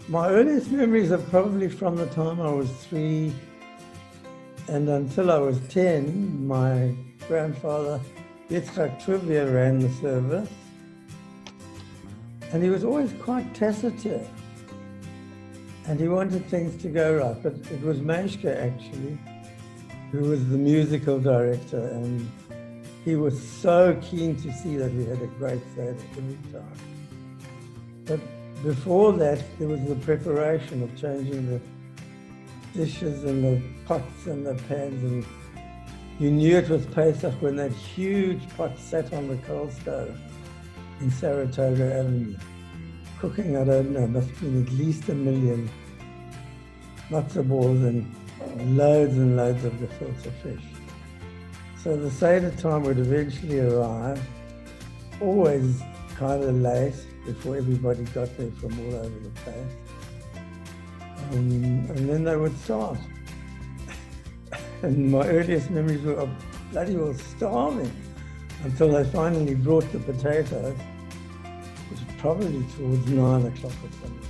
My earliest memories are probably from the time I was 3 and until I was 10, my grandfather, Yitzchak Trivia, ran the service. And he was always quite taciturn. And he wanted things to go right, but it was Meshka actually, who was the musical director, and he was so keen to see that we had a great Seder every time. But before that, there was the preparation of changing the dishes and the pots and the pans, and you knew it was Pesach when that huge pot sat on the coal stove in Saratoga Avenue, cooking, I don't know, must have been at least 1 million matzo balls and loads of gefilte fish. So the Seder time would eventually arrive, always kind of late, before everybody got there from all over the place. And then they would start. And my earliest memories were of bloody well starving until they finally brought the potatoes, which was probably towards 9 o'clock or something.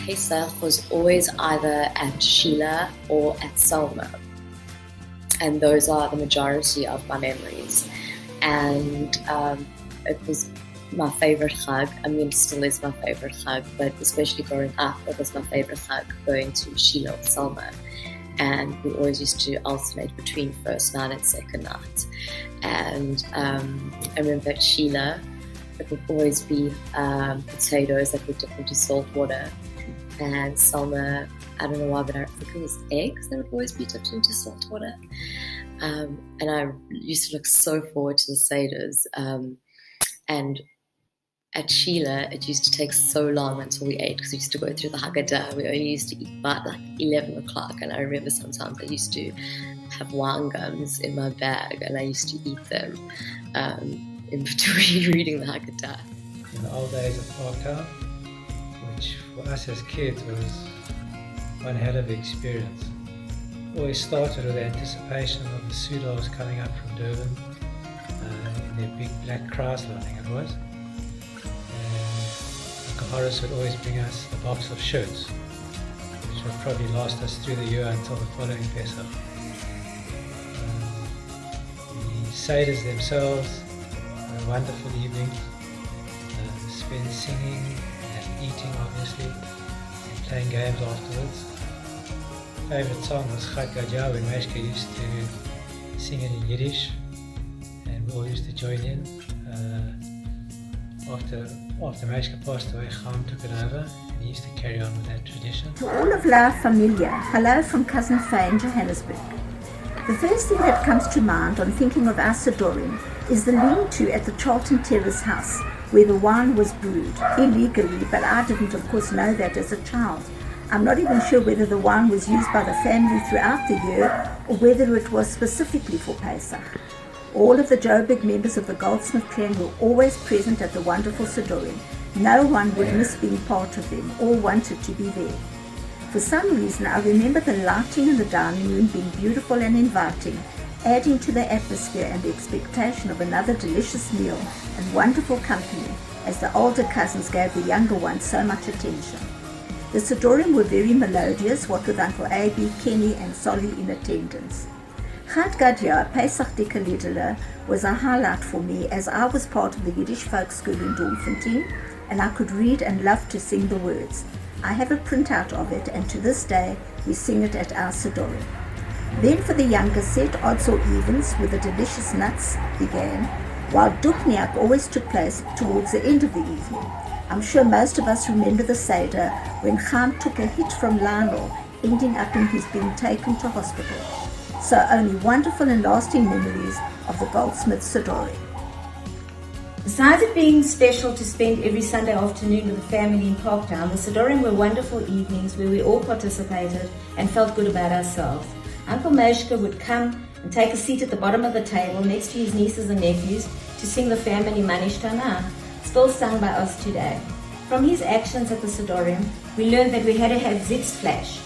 Pesach was always either at Sheila or at Selma. And those are the majority of my memories. And it was my favorite chag. I mean, it still is my favorite chag, but especially growing up, it was my favorite chag going to Sheila or Selma. And we always used to alternate between first night and second night. And I remember at Sheila, it would always be potatoes that were dipped into salt water. And Selma, I don't know why, but I think it was eggs that would always be dipped into salt water. And I used to look so forward to the Seders. And at Sheila, it used to take so long until we ate because we used to go through the Haggadah. We only used to eat by like 11 o'clock. And I remember sometimes I used to have wine gums in my bag and I used to eat them in between reading the Haggadah. In the old days of Parktown, which for us as kids was one hell of an experience. Always started with the anticipation of the Sudos coming up from Durban in their big black Chrysler, I think it was. And Uncle Horace would always bring us a box of shirts, which would probably last us through the year until the following Pesach. The Seders themselves were wonderful evenings, spent singing and eating obviously, and playing games afterwards. Favorite song was Chag Gadya when Meshka used to sing it in Yiddish, and we all used to join in. After Meshka passed away, Chaim took it over, and he used to carry on with that tradition. To all of La Familia, hello from Cousin Faye in Johannesburg. The first thing that comes to mind on thinking of our Sidorim is the lean-to at the Charlton Terrace house, where the wine was brewed, illegally, but I didn't of course know that as a child. I'm not even sure whether the wine was used by the family throughout the year or whether it was specifically for Pesach. All of the Joburg members of the Goldsmith clan were always present at the wonderful Sidorim. No one would miss being part of them, all wanted to be there. For some reason, I remember the lighting in the dining room being beautiful and inviting, adding to the atmosphere and the expectation of another delicious meal and wonderful company as the older cousins gave the younger ones so much attention. The Sidorim were very melodious, what with Uncle Abi, Kenny and Solly in attendance. Chag Gadya, Pesach Dekaledele, was a highlight for me as I was part of the Yiddish folk school in Dormfontein and I could read and loved to sing the words. I have a printout of it and to this day we sing it at our Sidorim. Then for the younger set, odds or evens with the delicious nuts began, while Dukniak always took place towards the end of the evening. I'm sure most of us remember the Seder when Chaim took a hit from Lionel, ending up in his being taken to hospital. So only wonderful and lasting memories of the Goldsmith Sidorim. Besides it being special to spend every Sunday afternoon with the family in Parktown, the Sidorim were wonderful evenings where we all participated and felt good about ourselves. Uncle Meshka would come and take a seat at the bottom of the table next to his nieces and nephews to sing the family Manish Tana, still sung by us today. From his actions at the Sidorim, we learned that we had to have Sitzfleisch,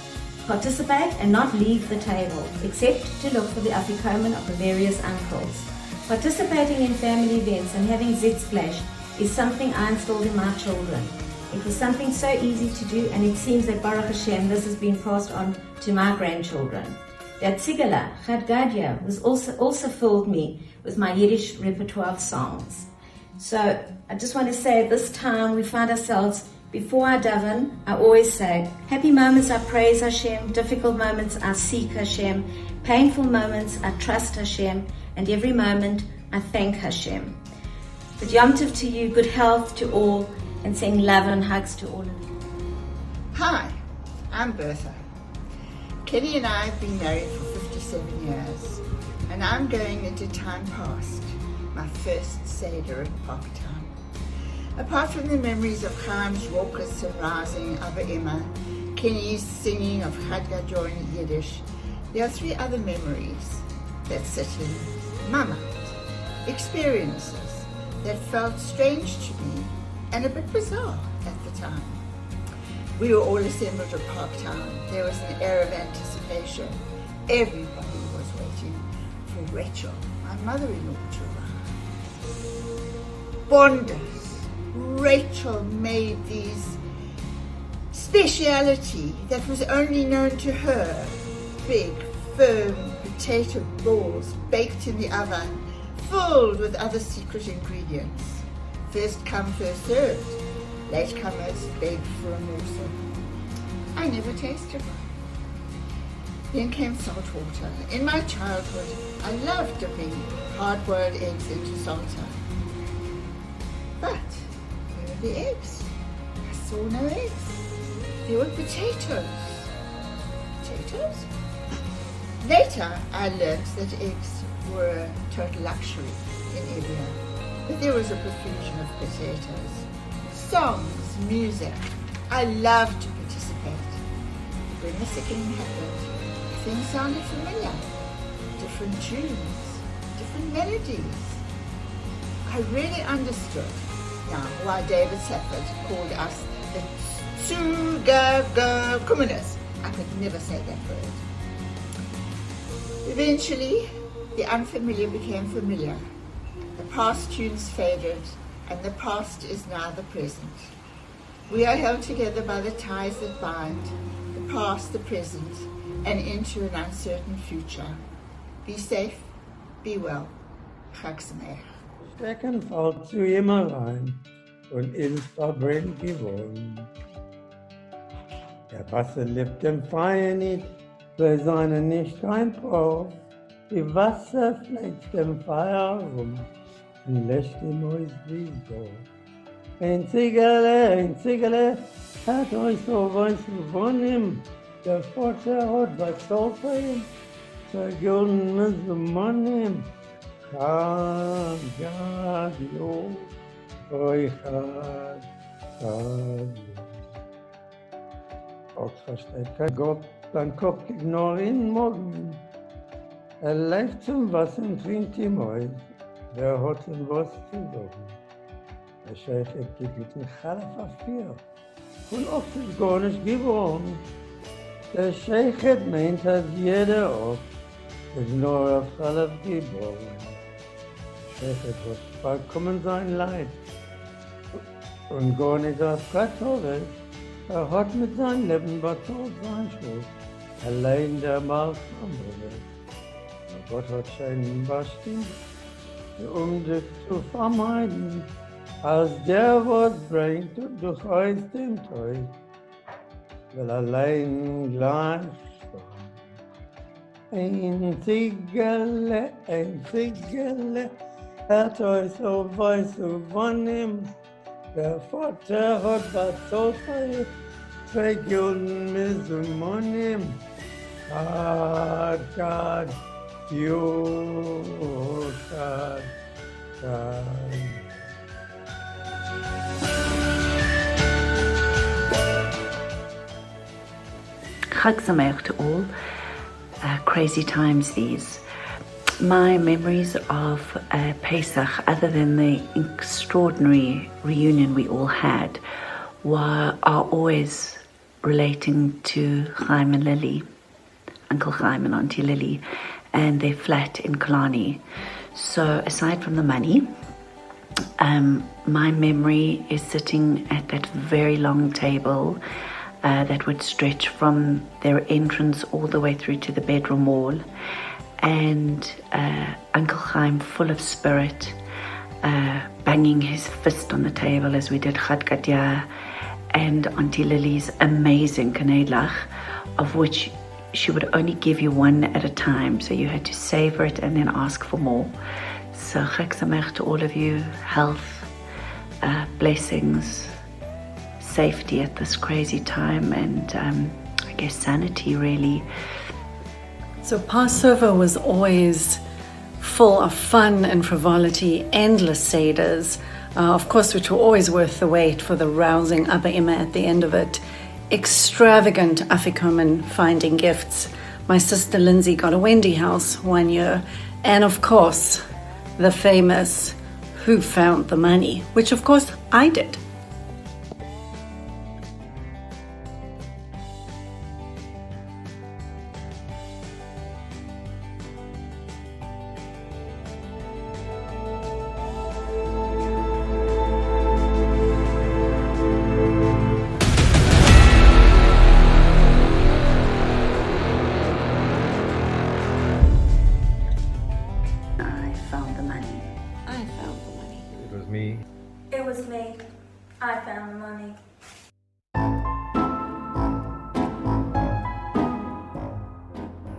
participate and not leave the table, except to look for the afikomen of the various uncles. Participating in family events and having Sitzfleisch is something I installed in my children. It was something so easy to do, and it seems that Baruch Hashem, this has been passed on to my grandchildren. That Tzigala, Chad Gadya, was also filled me with my Yiddish repertoire of songs. So I just want to say at this time we find ourselves, before I daven, I always say, happy moments I praise Hashem, difficult moments I seek Hashem, painful moments I trust Hashem, and every moment I thank Hashem. But Yom Tov to you, good health to all, and sending love and hugs to all of you. Hi, I'm Bertha. Kelly and I have been married for 57 years, and I'm going into time past, my first Seder at Parktown. Apart from the memories of Chaim's raucous and rousing Abba Emma, Kenny's singing of Chad Gadya in Yiddish, there are three other memories that sit in my mind. Experiences that felt strange to me and a bit bizarre at the time. We were all assembled at Parktown. There was an air of anticipation. Everybody was waiting for Rachel, my mother-in-law, to arrive. Wonders. Rachel made these speciality that was only known to her. Big, firm potato balls baked in the oven, filled with other secret ingredients. First come, first served. Latecomers begged for a morsel. I never tasted one. Then came salt water. In my childhood, I loved dipping hard-boiled eggs into salsa. But where were the eggs? I saw no eggs. There were potatoes. Potatoes? Later, I learned that eggs were a total luxury in India. But there was a profusion of potatoes. Songs, music. I loved to participate. When the singing happened, things sounded familiar. Different tunes, different melodies. I really understood now why David Safford called us the Tsugaga communists. I could never say that word. Eventually, the unfamiliar became familiar. The past tunes faded, and the past is now the present. We are held together by the ties that bind, the past, the present, and into an uncertain future. Be safe, be well. Chag Sameach. Stecken fällt zu ihm rein und ist verbrennt geworden. Der Wasser liebt dem Feuer nicht, weil seine nicht kein Brauch. Die Wasser fliegt dem Feuer rum und lässt ihm aus wie so. Ein Ziegerle, hat euch so weiß gewonnen. Der Vater hat was so für ihn, vergolden müssen man ihm. Chagadio, oi Chagadio. Auch versteht kein Gott, dann kommt nur in Morgen. Läuft zum Wasser und trinkt ihm aus. Wer hat ihm was zu sagen? Der Scheich gibt mit dem Chalaf auf 4. Und oft ist gar nicht geworden. Der Scheich meint, dass jeder oft ist nur auf Chalaf geboren. Der Scheich wird vollkommen sein Leid. Und gar nicht auf Katholisch. Hat mit seinem Leben bezahlt sein Schuld. Allein der Maß am Himmel. Gott hat scheinbar bestimmt, dich zu vermeiden, als der was bringt und durch euch dem Teufel, will allein gleich sterben. Ein Ziegerle, hat euch so weiß übernommen, der Vater hat bezahlt für 2 Gulden müssen man nehmen. God. God. Chag Sameach to all. Crazy times these. My memories of Pesach, other than the extraordinary reunion we all had, are always relating to Chaim and Lily, Uncle Chaim and Auntie Lily, and their flat in Killarney. So aside from the money, my memory is sitting at that very long table that would stretch from their entrance all the way through to the bedroom wall, and Uncle Chaim, full of spirit, banging his fist on the table as we did Chad Gadya, and Auntie Lily's amazing kanedlach, of which she would only give you one at a time, so you had to savor it and then ask for more. So Chag Sameach to all of you, health, blessings, safety at this crazy time, and I guess sanity, really. So Passover was always full of fun and frivolity, endless seders, of course, which were always worth the wait for the rousing Abba Imma at the end of it. Extravagant afikomen finding gifts. My sister Lindsay got a Wendy house one year, and of course, the famous Who Found the Money, which of course I did. It was me. I found the money.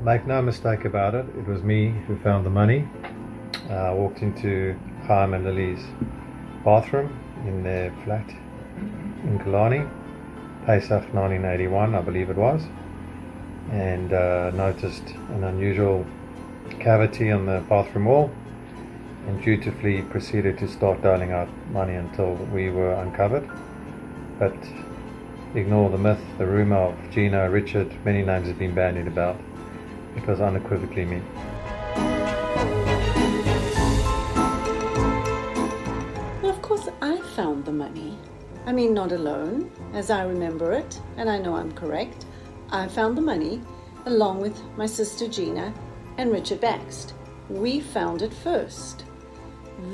Make no mistake about it, it was me who found the money. I walked into Chaim and Lily's bathroom in their flat in Killarney, Pesach 1981, I believe it was, and noticed an unusual cavity on the bathroom wall, and dutifully proceeded to start dialing out money until we were uncovered. But ignore the myth, the rumour of Gina, Richard, many names have been bandied about. It was unequivocally me. Well, of course I found the money. I mean, not alone, as I remember it, and I know I'm correct. I found the money along with my sister Gina and Richard Baxt. We found it first.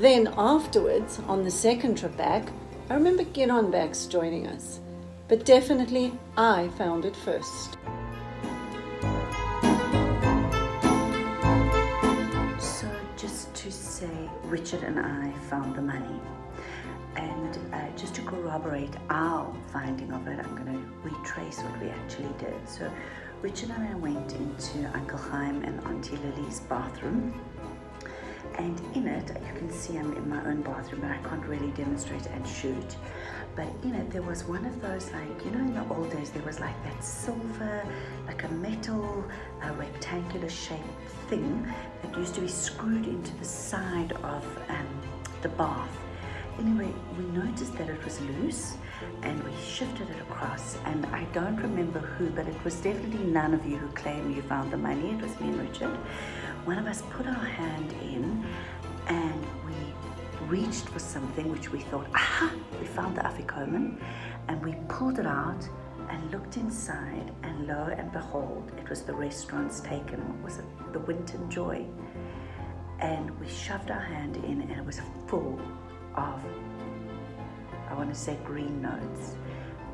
Then afterwards, on the second trip back, I remember Gideon Bax joining us. But definitely, I found it first. So just to say, Richard and I found the money. And just to corroborate our finding of it, I'm going to retrace what we actually did. So Richard and I went into Uncle Chaim and Auntie Lily's bathroom. And in it, you can see I'm in my own bathroom, but I can't really demonstrate and shoot. But in it, there was one of those, like, you know, in the old days, there was like that silver, like a metal, rectangular shaped thing that used to be screwed into the side of the bath. Anyway, we noticed that it was loose and we shifted it across, and I don't remember who, but it was definitely none of you who claimed you found the money. It was me and Richard. One of us put our hand in and we reached for something which we thought, aha, we found the afikomen, and we pulled it out and looked inside, and lo and behold, it was the restaurant's taken. What was it? The Winton Joy. And we shoved our hand in and it was full of, I want to say green notes,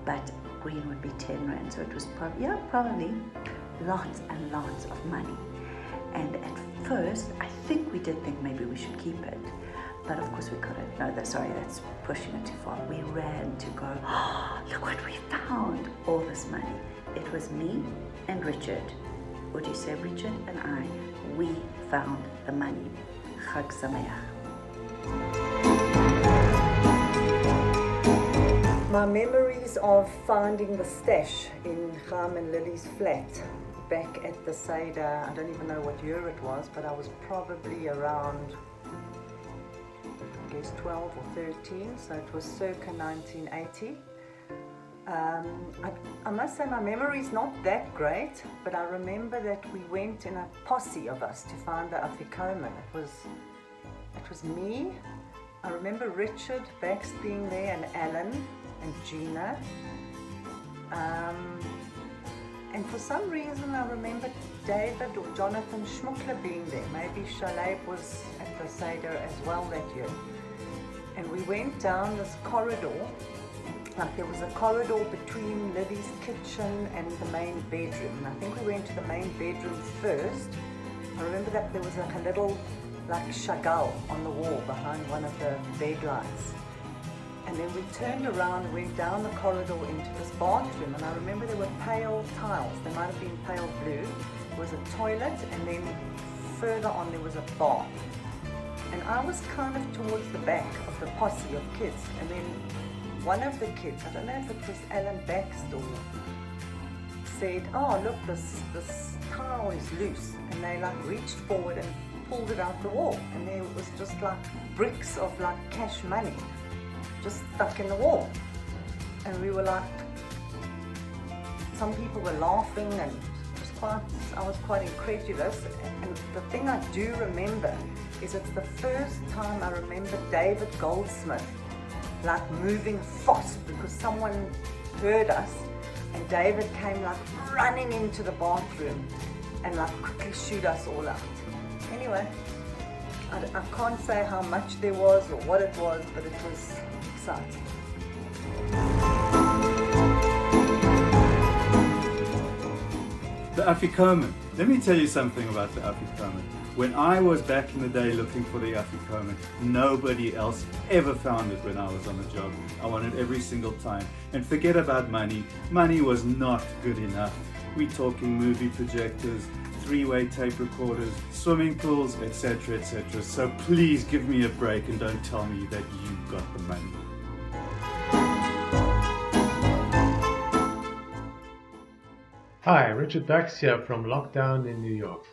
but green would be 10 rand, so it was probably lots and lots of money. And at first, I think we did think maybe we should keep it, but of course we couldn't. No, that's pushing it too far. We ran to go, oh, look what we found, all this money. It was me and Richard. Would you say Richard and I, we found the money. Chag Sameach. My memories of finding the stash in Chaim and Lily's flat back at the Seder, I don't even know what year it was, but I was probably around, I guess 12 or 13, so it was circa 1980. I must say my memory is not that great, but I remember that we went in a posse of us to find the afikomen. It was me, I remember Richard Bax being there, and Alan and Gina. And for some reason I remember David or Jonathan Schmuckler being there. Maybe Shaleb was at the Seder as well that year. And we went down this corridor, like there was a corridor between Lily's kitchen and the main bedroom. And I think we went to the main bedroom first. I remember that there was like a little like Chagall on the wall behind one of the bed lights. And then we turned around, went down the corridor into this bathroom, and I remember there were pale tiles. They might have been pale blue. There was a toilet, and then further on there was a bath. And I was kind of towards the back of the posse of kids. And then one of the kids, I don't know if it was Alan Baxter, said, "Oh, look, this tile is loose." And they like reached forward and pulled it out the wall. And there was just like bricks of like cash money just stuck in the wall. And we were like, some people were laughing, and I was quite incredulous. And the thing I do remember is it's the first time I remember David Goldsmith like moving fast because someone heard us, and David came like running into the bathroom and like quickly shooed us all out. Anyway, I can't say how much there was or what it was, but it was exciting. The Afikomen. Let me tell you something about the Afikomen. When I was back in the day looking for the Afikomen, nobody else ever found it when I was on the job. I wanted every single time. And forget about money. Money was not good enough. We're talking movie projectors, three-way tape recorders, swimming pools, etc., etc. So please give me a break and don't tell me that you got the money. Hi, Richard Bax here from Lockdown in New York.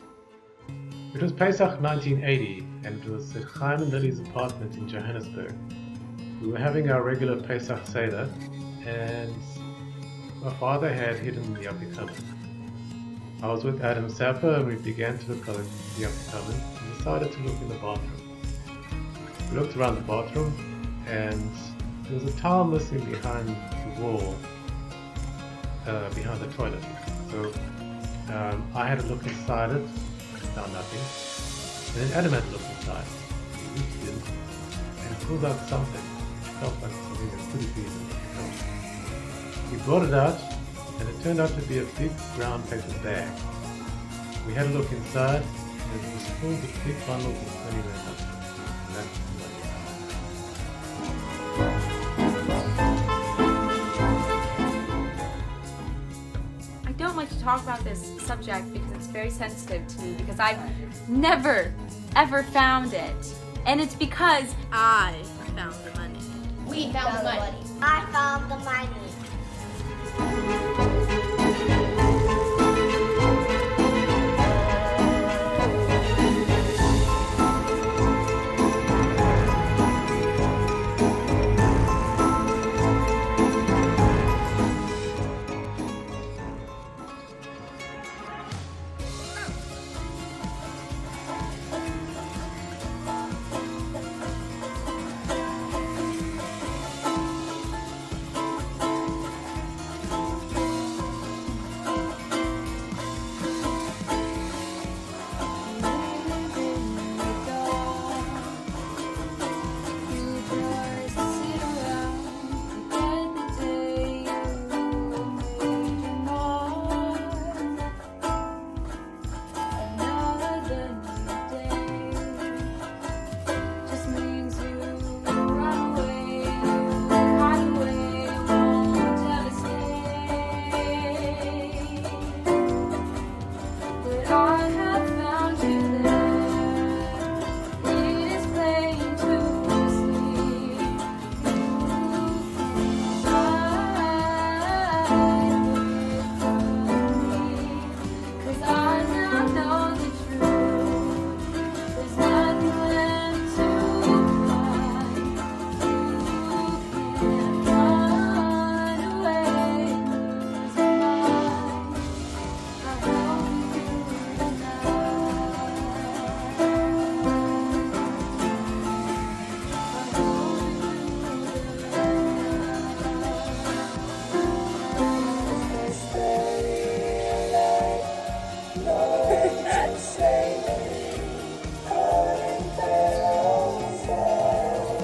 It was Pesach 1980 and it was at Chaim and Lily's apartment in Johannesburg. We were having our regular Pesach Seder and my father had hidden the Afikomen. I was with Adam Sapper and we began to look at the Afikomen and decided to look in the bathroom. We looked around the bathroom and there was a towel missing behind the wall, behind the toilet. So I had a look inside it, found nothing. And then Adam had a look inside. He reached in and pulled out something. It felt like something that could be in the He brought it out and it turned out to be a big brown paper bag. We had a look inside and it was full of big bundles of 20 rand. And that's the money. I don't like to talk about this subject because it's very sensitive to me, because I've never ever found it, and it's because I found the money. We found the money. I found the money.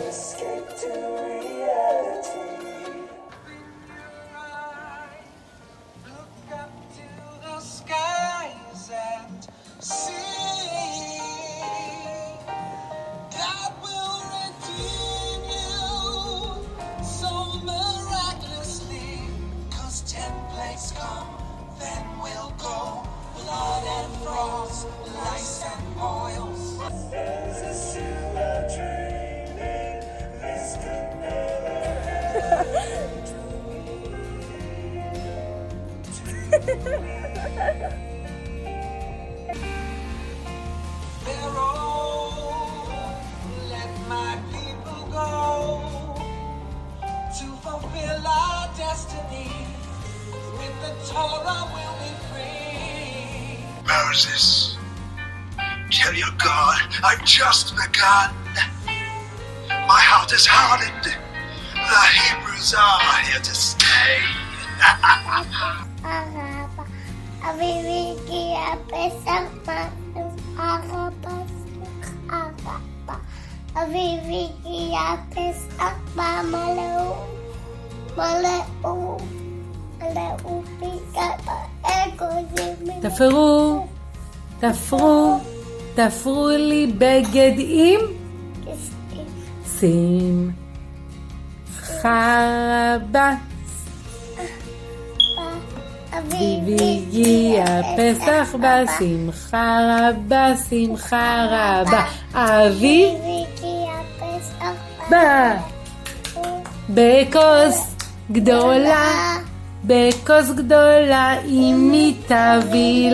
Escape. Let my people go to fulfill our destiny. With the Torah will be free. Moses, tell your God I've just begun. My heart is hardened. The Hebrews are here to stay. תפרו, תפרו, תפרו לי בגד עם שמחה רבה. אביב הגיע פסח בשמחה רבה, שמחה רבה. אביב בא בכוס גדולה, בכוס גדולה, אמי תביא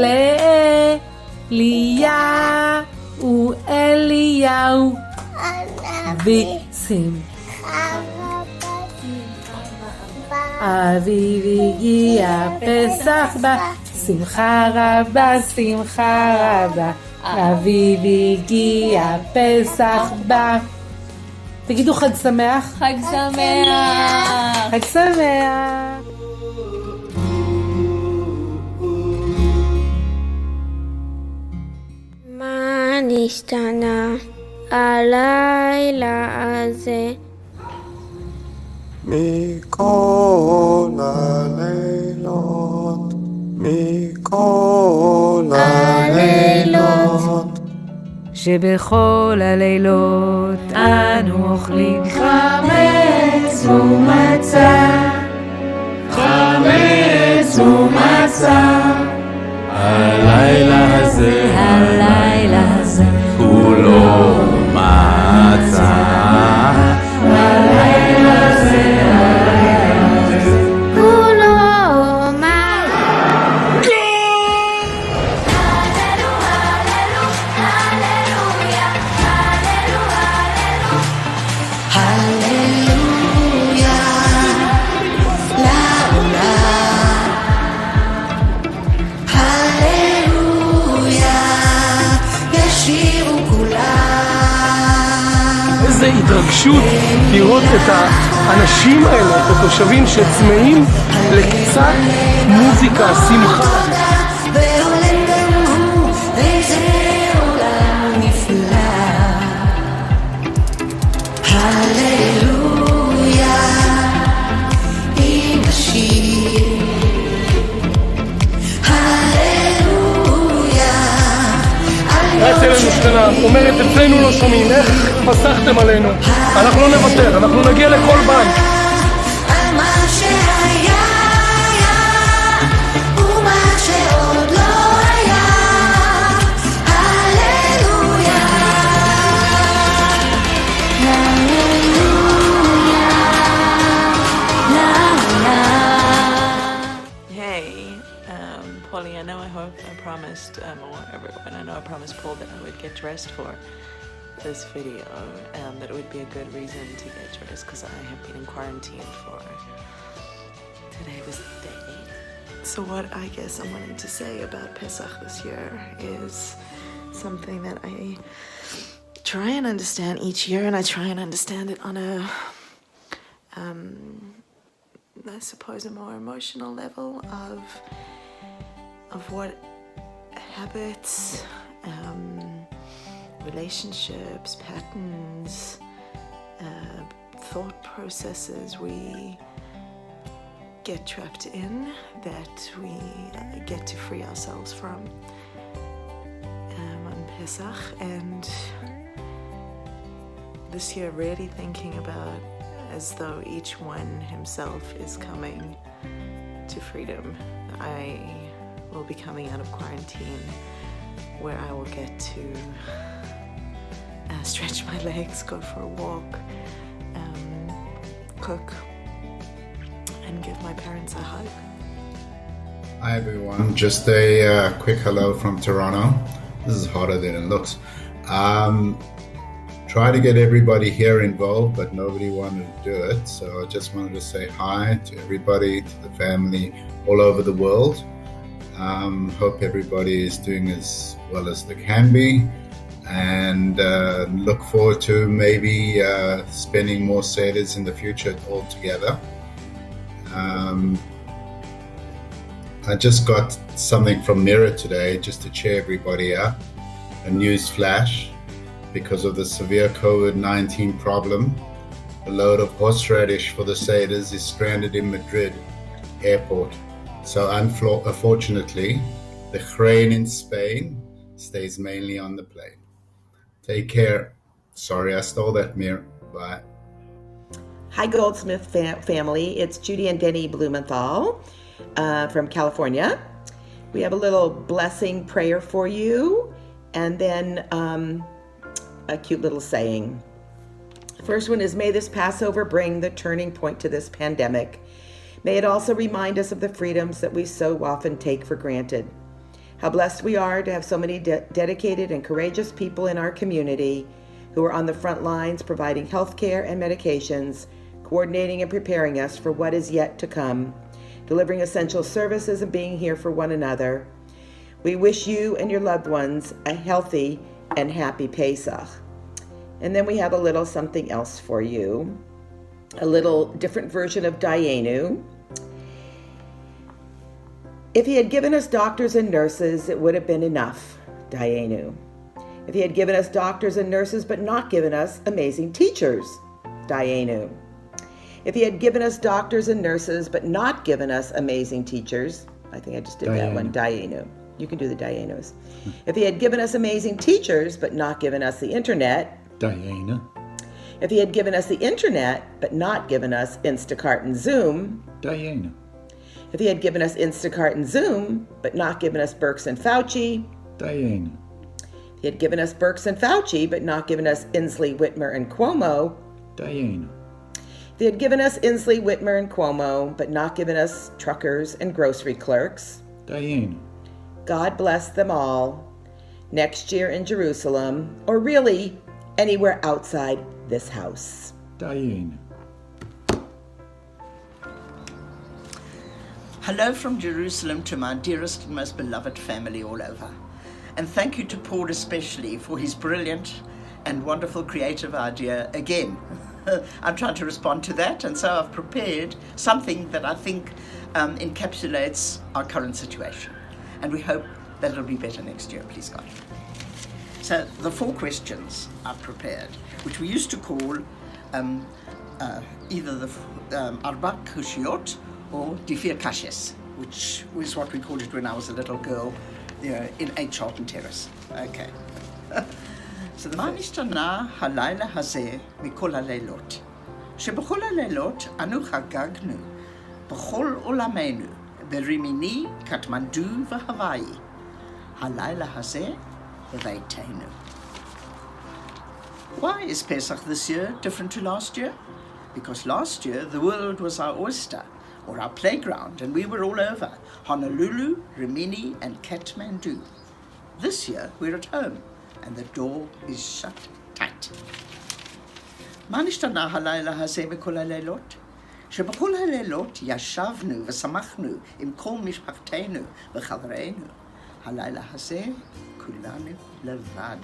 לאליהו, אליהו ושמחה. אביב הגיע פסח בשמחה רבה, שמחה רבה. אביב הגיע פסח בה. תגידו חג שמח. חג שמח. חג שמח. מה נשתנה הלילה הזה? מכל הלילות, מכל הלילות, שבכל הלילות אנו אוכלים חמץ ומצה, חמץ ומצה. הלילה הזה, הלילה הזה, כולו מצה. הלילה הזה, כולו מה? איזה התרגשות לראות את האנשים האלה, את התושבים שצמאים לקצת מוזיקה, שמחה. רץ אלינו שכנה, אומרת אצלנו לא שומעים, איך פסחתם עלינו? אנחנו לא נוותר, אנחנו נגיע לכל בית. Polly, I know I promised, or everyone, I know I promised Paul that I would get dressed for this video, that it would be a good reason to get dressed because I have been in quarantine for, today was the day. So what I guess I'm wanting to say about Pesach this year is something that I try and understand each year, and I try and understand it on a, I suppose, a more emotional level of what habits, relationships, patterns, thought processes we get trapped in, that we get to free ourselves from on Pesach. And this year really thinking about as though each one himself is coming to freedom. I will be coming out of quarantine where I will get to stretch my legs, go for a walk, cook, and give my parents a hug. Hi everyone, just a quick hello from Toronto. This is hotter than it looks. Try to get everybody here involved, but nobody wanted to do it. So I just wanted to say hi to everybody, to the family all over the world. Hope everybody is doing as well as they can be, and look forward to maybe spending more Seder's in the future all together. I just got something from Mirror today just to cheer everybody up. A news flash. Because of the severe COVID-19 problem, a load of horseradish for the Seder's is stranded in Madrid airport. So unfortunately, the grain in Spain stays mainly on the plane. Take care. Sorry I stole that, Mir. Bye. Hi, Goldsmith family. It's Judy and Denny Blumenthal from California. We have a little blessing prayer for you, and then a cute little saying. First one is, may this Passover bring the turning point to this pandemic. May it also remind us of the freedoms that we so often take for granted. How blessed we are to have so many dedicated and courageous people in our community who are on the front lines providing health care and medications, coordinating and preparing us for what is yet to come, delivering essential services and being here for one another. We wish you and your loved ones a healthy and happy Pesach. And then we have a little something else for you, a little different version of Dayenu. If he had given us doctors and nurses, it would have been enough, Dayenu. If he had given us doctors and nurses but not given us amazing teachers, Dayenu. If he had given us doctors and nurses but not given us amazing teachers, I think I just did that one, Dayenu. You can do the Dayenus. If he had given us amazing teachers but not given us the internet, Diana. If he had given us the internet but not given us Instacart and Zoom, Diana. If he had given us Instacart and Zoom but not given us Birx and Fauci, Diana. If he had given us Birx and Fauci but not given us Inslee, Whitmer, and Cuomo, Diana. If he had given us Inslee, Whitmer, and Cuomo but not given us truckers and grocery clerks, Diana. God bless them all next year in Jerusalem, or really anywhere outside this house. Diana. Hello from Jerusalem to my dearest and most beloved family all over. And thank you to Paul especially for his brilliant and wonderful creative idea again. I'm trying to respond to that, and so I've prepared something that I think encapsulates our current situation. And we hope that it'll be better next year, please God. So the 4 questions I've prepared, which we used to call either the Arba Kushiot or Die 4 Kashes, which was what we called it when I was a little girl, in 8 Charlton Terrace. Okay. So the מה נשתנה הלילה הזה מכל הלילות? שבכל הלילות אנו חגגנו בכל עולמנו ברימיני, קטמנדו והוואי. הלילה הזה בביתנו. Why is Pesach this year different to last year? Because last year the world was our oyster, or our playground, and we were all over Honolulu, Rimini, and Kathmandu. This year we're at home, and the door is shut tight. מה נשתנה הלילה הזה מכל הלילות? שבכל הלילות ישבנו ושמחנו עם כל משפחתנו וחברינו. הלילה הזה כולנו לבד.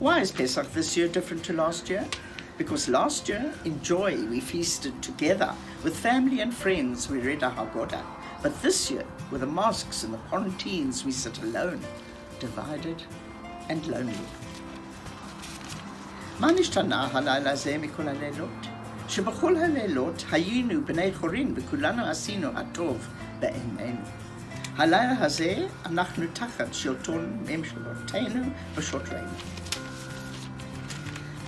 Why is Pesach this year different to last year? Because last year, in joy, we feasted together. With family and friends, we read our Haggadah. But this year, with the masks and the quarantines, we sit alone, divided and lonely. מה נשתנה הלילה הזה מכל הלילות? שבכל הלילות היינו בני חורין וכולנו עשינו הטוב בעינינו. הלילה הזה אנחנו תחת שלטון ממשלותינו ושוטרינו.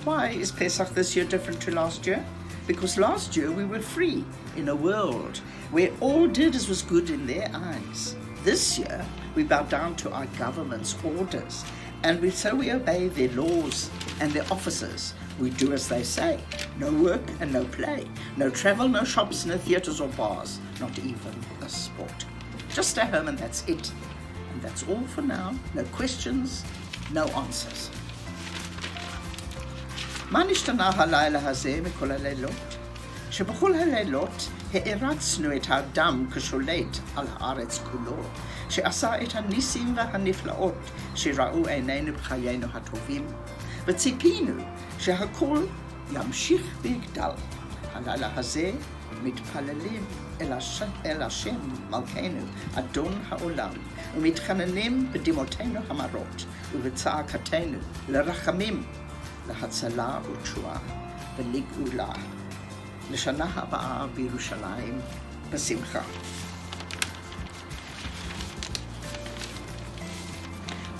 Why is Pesach this year different to last year? Because last year we were free in a world where all did as was good in their eyes. This year we bow down to our government's orders, and so we obey their laws and their officers We do as they say. No work and no play. No travel, no shops, no theatres or bars. Not even a sport. Just stay home and that's it. And that's all for now. No questions, no answers. מה נשתנה הלילה הזה מכל הלילות? שבכל הלילות הערצנו את האדם כשולט על הארץ כולו, שעשה את הניסים והנפלאות שראו עינינו בחיינו הטובים, וציפינו שהכל ימשיך ויגדל. הלילה הזה מתפללים אל השם מלכנו, אדון העולם, ומתחננים בדמעותינו המרות ובצעקתנו לרחמים, להצלה ותשועה ולגאולה. לשנה הבאה בירושלים בשמחה.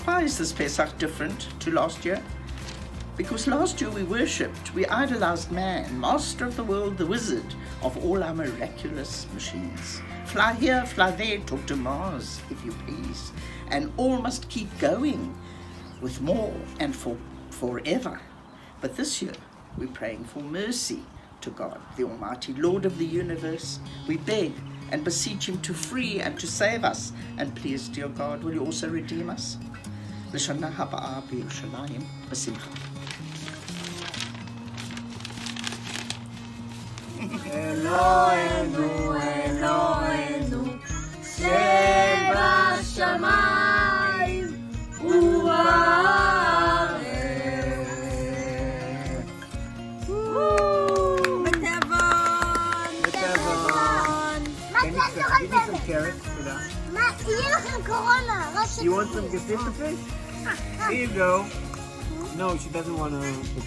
Why is this Pesach different to last year? Because last year we worshipped, we idolized man, master of the world, the wizard of all our miraculous machines. Fly here, fly there, talk to Mars, if you please. And all must keep going with more and forever. But this year we're praying for mercy to God, the Almighty Lord of the universe. We beg and beseech Him to free and to save us. And please, dear God, will you also redeem us? לשנה הבאה בירושלים בשמחה. אלוהינו, אלוהינו, שבשמיים ובארץ. Give me some carrots for that. You want some gefilte fish? Here you go. No, she doesn't want to put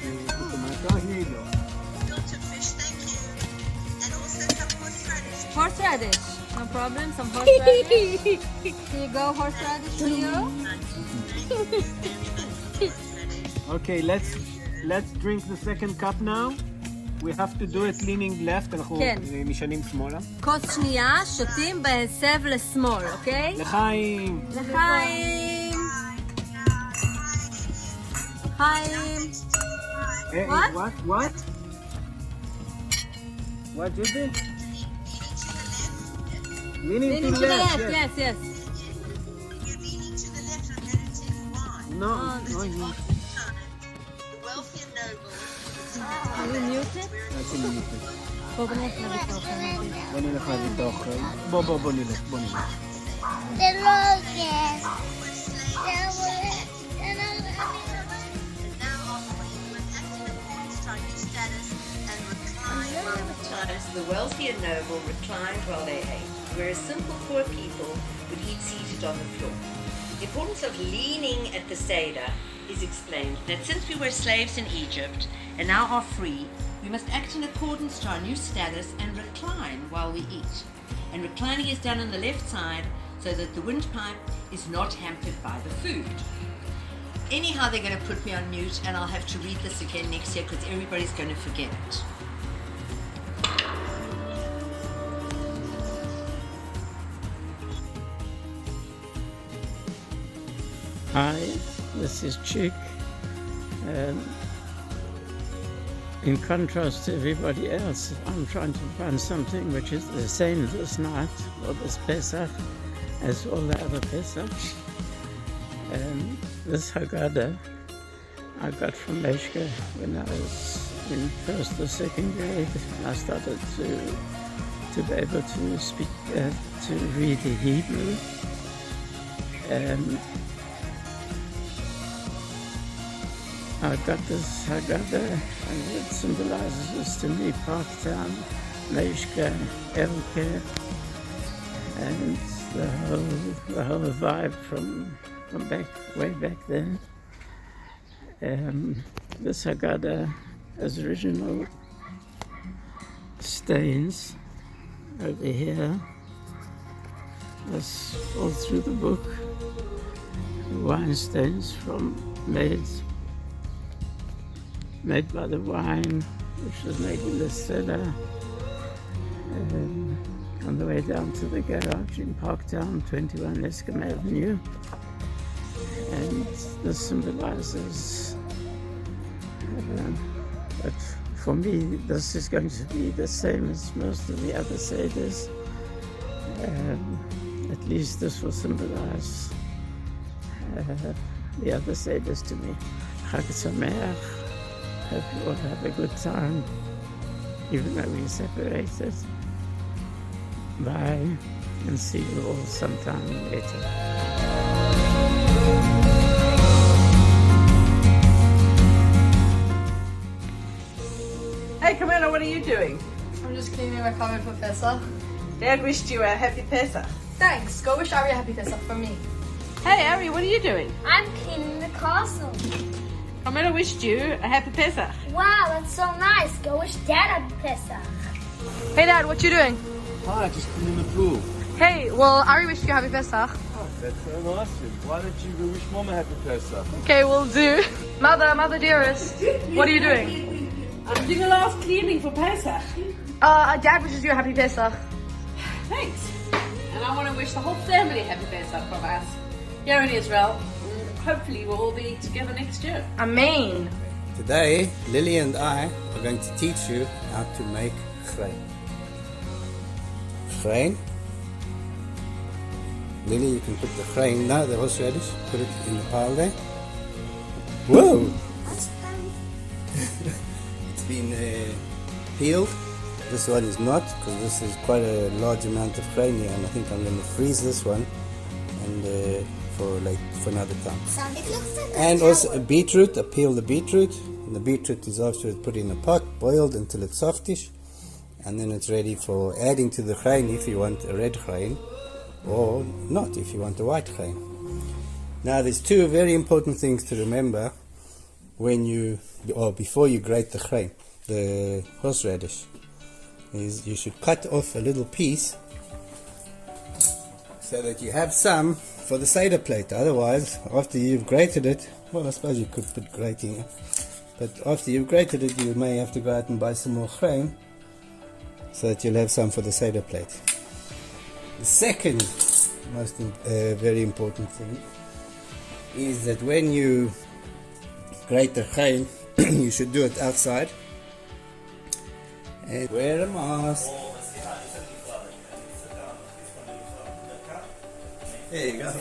the macaroni. Here you go. Horseradish, no problem. Some horseradish. Here you go, horseradish for you. Okay, let's drink the second cup now. We have to do it leaning left, אנחנו משנים שמאלה. כוס שנייה, שותים בהסב לשמאל, אוקיי? לחיים. לחיים. חיים. What? What is it? Leaning to the left, yes. No. Are you muted? בוא נלך להביא את האוכל. בוא נלך. זה לא כן. The wealthy and noble reclined while they ate, whereas simple poor people would eat seated on the floor. The importance of leaning at the Seder is explained that since we were slaves in Egypt and now are free, we must act in accordance to our new status and recline while we eat. And reclining is done on the left side so that the windpipe is not hampered by the food. Anyhow, they're going to put me on mute and I'll have to read this again next year because everybody's going to forget it. Hi, this is Chick. In contrast to everybody else, I'm trying to find something which is the same this night, or this Pesach, as all the other Pesachs. This Haggadah I got from Meshka when I was in first or second grade. I started to be able to speak, to read the Hebrew. I got this Haggadah, and it symbolizes to me Parktown, Meshka, Elke, and the whole vibe from way back then. This Haggadah has original stains over here. That's all through the book. Wine stains made by the wine, which was made in the cellar, on the way down to the garage in Parktown, 21 Escom Avenue. And this symbolizes But for me, this is going to be the same as most of the other seders. At least this will symbolize the other seders to me. Chag Sameach. Hope you all have a good time, even though we're separated. Bye, and see you all sometime later. Hey Camilla, what are you doing? I'm just cleaning my cupboard for Pesach. Dad wished you a happy Pesach. Thanks. Go wish Ari a happy Pesach from me. Hey Ari, what are you doing? I'm cleaning the castle. Camilla wished you a happy Pesach. Wow, that's so nice. Go wish Dad happy Pesach. Hey Dad, what you doing? Hi, just cleaning the pool. Hey, well, Ari wished you happy Pesach. Oh, that's so nice. Why don't you go wish Mama happy Pesach? Okay, we'll do. Mother dearest, what are you doing? I'm doing a last cleaning for Pesach. Dad wishes you a happy Pesach. Thanks. And I want to wish the whole family a happy Pesach from us here in Israel. And hopefully we'll all be together next year. Amen. Today, Lily and I are going to teach you how to make grain. Grain. Lily, you can put the grain, no, the horseradish, put it in the pile there. Whoa! It's been peeled. This one is not, because this is quite a large amount of grain here, and I think I'm going to freeze this one and for another time. It looks like And also a beetroot. I peel the beetroot. And the beetroot is afterwards put in a pot, boiled until it's softish, and then it's ready for adding to the grain if you want a red grain, or not if you want a white grain. Now there's two very important things to remember before you grate the grain, the horseradish. Is you should cut off a little piece so that you have some for the Seder plate. Otherwise, after you've grated it, well, I suppose you could put grating, but after you've grated it, you may have to go out and buy some more grain so that you'll have some for the Seder plate. The second most very important thing is that when you grate the grain, you should do it outside. And wear a mask. There you go.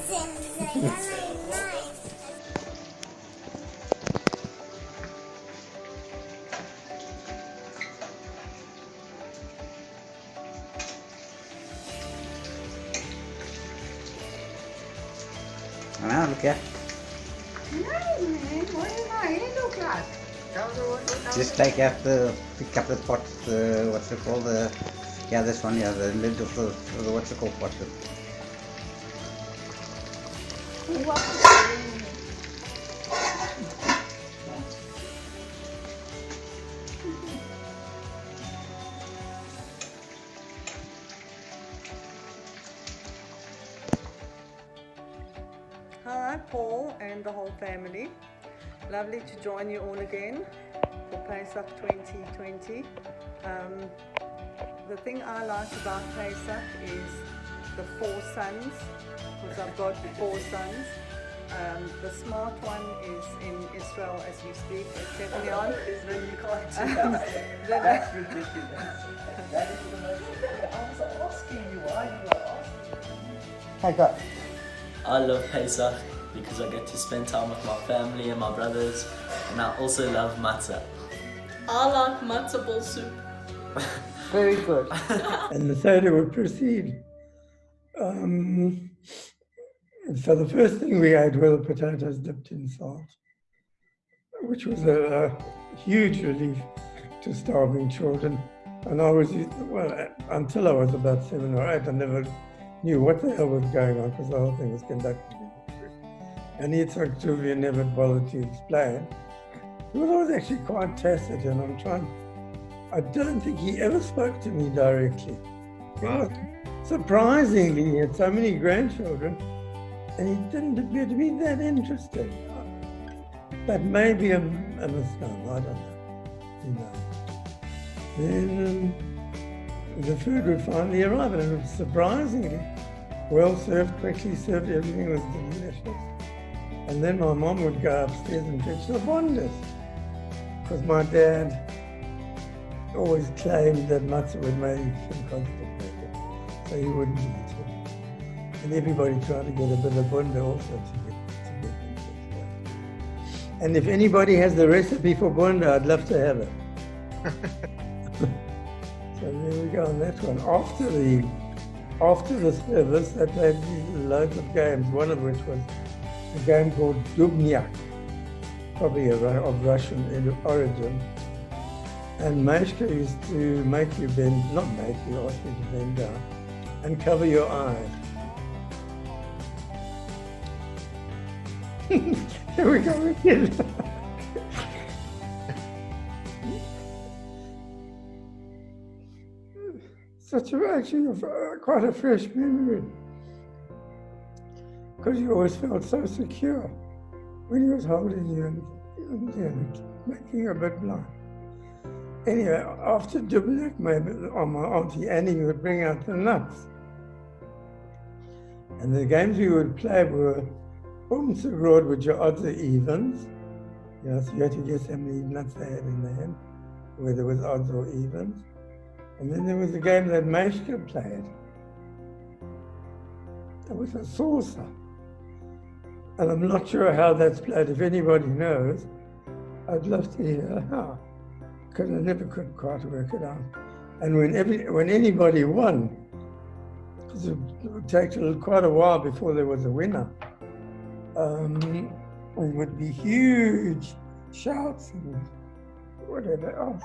Now look at. Just take out pick up the pot, what's it called, this one, the lid of the what's it called, pot. Hi, Paul and the whole family. Lovely to join you all again for Pesach 2020. The thing I like about Pesach is the 4 sons, because I've got 4 sons. The smart one is in Israel as we speak, it's definitely on. That's ridiculous. That is the most. I was asking you why you were asking. Hi, God. I love Pesach because I get to spend time with my family and my brothers, and I also love matzah. I like matzah ball soup. Very good. And the Seder would proceed. So the first thing we ate were the potatoes dipped in salt, which was a huge relief to starving children. And I was, until I was about 7 or 8, I never knew what the hell was going on, because the whole thing was conducted in Hebrew. And Yitzhak Tuvia never bothered to explain. He was always actually quite tacit, and I don't think he ever spoke to me directly. Wow. Surprisingly, he had so many grandchildren, and he didn't appear to be that interested. That may be a misnomer, I don't know. Then the food would finally arrive, and it was surprisingly well served, quickly served, everything was delicious. And then my mom would go upstairs and fetch the bondas, because my dad always claimed that matzah would make him constipated, so he wouldn't eat it. And everybody tried to get a bit of bunda also to get him constipated. And if anybody has the recipe for bunda, I'd love to have it. So there we go on that one. After the service, they played loads of games, one of which was a game called Dubnyak, probably of Russian origin. And Mashka used to make you bend, not make you, ask you to bend down and cover your eyes. Here we go again. Actually quite a fresh memory, because you always felt so secure when he was holding you and making you a bit blind. Anyway, after Dubnik, my Auntie Annie would bring out the nuts. And the games we would play were Umsegrod, which are odds or evens. So you had to guess how many nuts they had in their hand, whether it was odds or evens. And then there was a game that Mashka played. It was a saucer. And I'm not sure how that's played. If anybody knows, I'd love to hear how, because I never could quite work it out. And when anybody won, because it would take quite a while before there was a winner, it would be huge shouts and whatever else.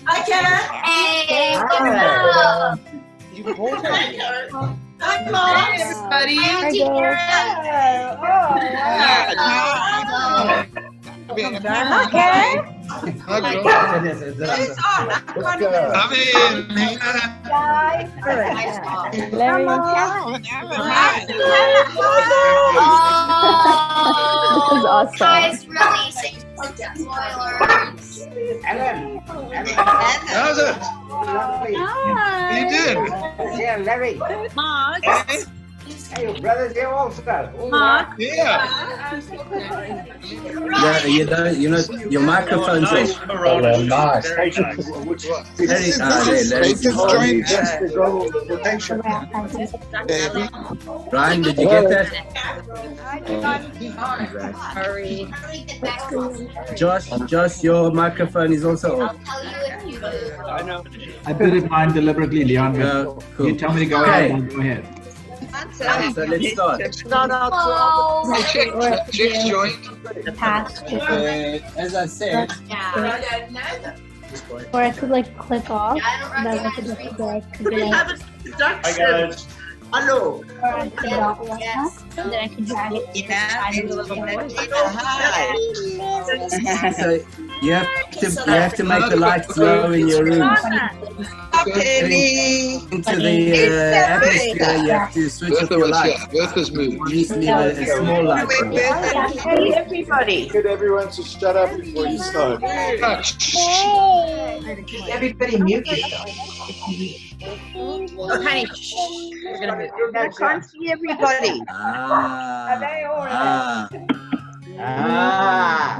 Hi, Karen. Hey. You bought it. Hi, Mom. Hi, everybody. Hi, Okay. Larry and This is awesome. Guys, releasing spoilers. Ellen. How's it? Lovely. How you doing? Yeah, Larry. Mark. Hey, your brother's here also. Mark. Yeah. You know, your microphone's off. Corona, nice. Very, Ryan, did you get that? Sorry. Josh, your microphone is also off. I know. I muted mine deliberately, Leon. But cool. You tell me to go ahead. I'll go ahead. So let's start. Chicks joined. As I said, Or I could like click off. And then I could just go. I could be like, Hi guys. Hello. or I could not like that, and then I could drag it to the side of the so you have to make the lights low in your room. Into the atmosphere, you have to switch off your lights. Bertha's moved. You just need a small light. Hey, everybody. Get everyone to shut up before you start. Everybody mute yourself. Oh, honey, shh. We're gonna move. I can't see everybody. Ah. Ah.